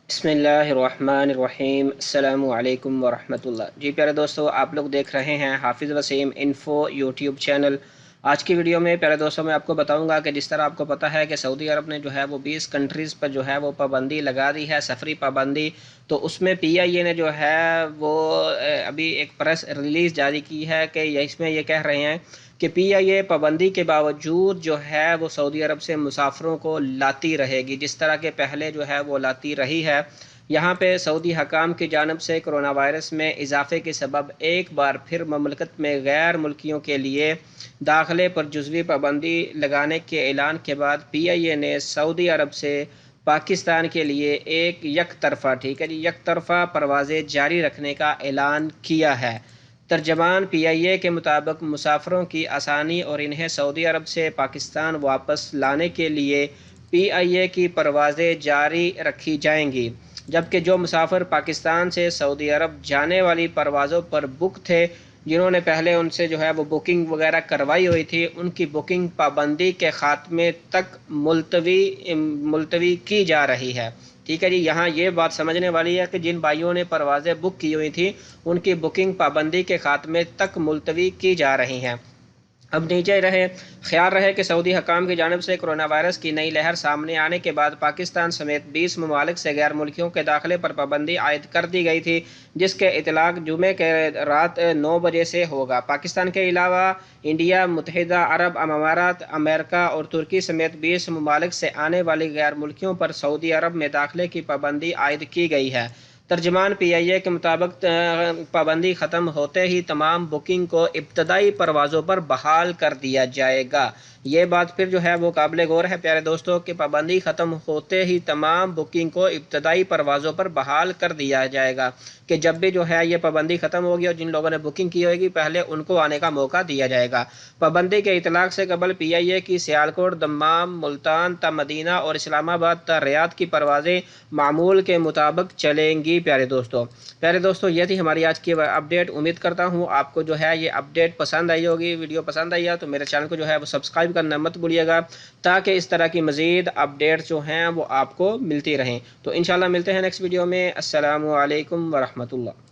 बिस्मिल्लाहिर्रहमानिर्रहीम अस्सलामु अलैकुम वरहमतुल्लाह। जी प्यारे दोस्तों, आप लोग देख रहे हैं हाफिज़ वसीम इन्फो यूट्यूब चैनल। आज की वीडियो में प्यारे दोस्तों मैं आपको बताऊंगा कि जिस तरह आपको पता है कि सऊदी अरब ने जो है वो 20 कंट्रीज़ पर जो है वो पाबंदी लगा दी है, सफरी पाबंदी। तो उसमें पीआईए ने जो है वो अभी एक प्रेस रिलीज़ जारी की है कि इसमें ये कह रहे हैं कि पीआईए पाबंदी के बावजूद जो है वो सऊदी अरब से मुसाफिरों को लाती रहेगी, जिस तरह के पहले जो है वो लाती रही है। यहाँ पे सऊदी हकाम की जानब से कोरोना वायरस में इजाफे के सबब एक बार फिर ममलकत में गैर मुल्कियों के लिए दाखिले पर जुज़वी पाबंदी लगाने के ऐलान के बाद पीआईए ने सऊदी अरब से पाकिस्तान के लिए एक यकतरफा, ठीक है जी, यकतरफा परवाज़ें जारी रखने का ऐलान किया है। तर्जमान पीआईए के मुताबिक मुसाफिरों की आसानी और इन्हें सऊदी अरब से पाकिस्तान वापस लाने के लिए पीआईए की परवाज़ें जारी रखी जाएंगी, जबकि जो मुसाफिर पाकिस्तान से सऊदी अरब जाने वाली परवाज़ों पर बुक थे, जिन्होंने पहले उनसे जो है वो बुकिंग वगैरह करवाई हुई थी, उनकी बुकिंग पाबंदी के ख़ात्मे तक मुलतवी की जा रही है। ठीक है जी, यहाँ ये बात समझने वाली है कि जिन भाइयों ने परवाज़ें बुक की हुई थी उनकी बुकिंग पाबंदी के ख़ात्मे तक मुलतवी की जा रही हैं। अब नीचे रहे ख्याल रहे कि सऊदी हकाम की जानब से कोरोना वायरस की नई लहर सामने आने के बाद पाकिस्तान समेत 20 ममालिक से गैर मुल्कियों के दाखिले पर पाबंदी आयद कर दी गई थी, जिसके इतलाक जुमे के रात 9 बजे से होगा। पाकिस्तान के अलावा इंडिया, मुत्तहिदा अरब अमारात, अमेरिका और तुर्की समेत 20 ममालिक से आने वाली गैर मुल्कियों पर सऊदी अरब में दाखिले की पाबंदी आयद की गई है। तर्जमान पीआईए के मुताबिक पाबंदी ख़त्म होते ही तमाम बुकिंग को इब्तदाई परवाज़ों पर बहाल कर दिया जाएगा। ये बात फिर जो है वो काबिल गौर है प्यारे दोस्तों कि पाबंदी ख़त्म होते ही तमाम बुकिंग को इब्तदाई परवाज़ों पर बहाल कर दिया जाएगा, कि जब भी जो है ये पाबंदी ख़त्म होगी और जिन लोगों ने बुकिंग की होगी पहले उनको आने का मौका दिया जाएगा। पाबंदी के इतलाक़ से कबल पीआईए की सियालकोट, दम्माम, मुल्तान ता मदीना और इस्लामाबाद ता रियाद की परवाज़ें मामूल के मुताबिक चलेंगी। प्यारे दोस्तों ये थी हमारी आज की अपडेट। उम्मीद करता हूँ आपको जो है ये अपडेट पसंद आई होगी। वीडियो पसंद आई है तो मेरे चैनल को जो है वो सब्सक्राइब करना मत भूलिएगा, ताकि इस तरह की मज़ीद अपडेट्स जो हैं वो आपको मिलती रहें। तो इंशाल्लाह मिलते हैं नेक्स्ट वीडियो में। अस्सलामु अलैकुम वरहमतुल्लाह।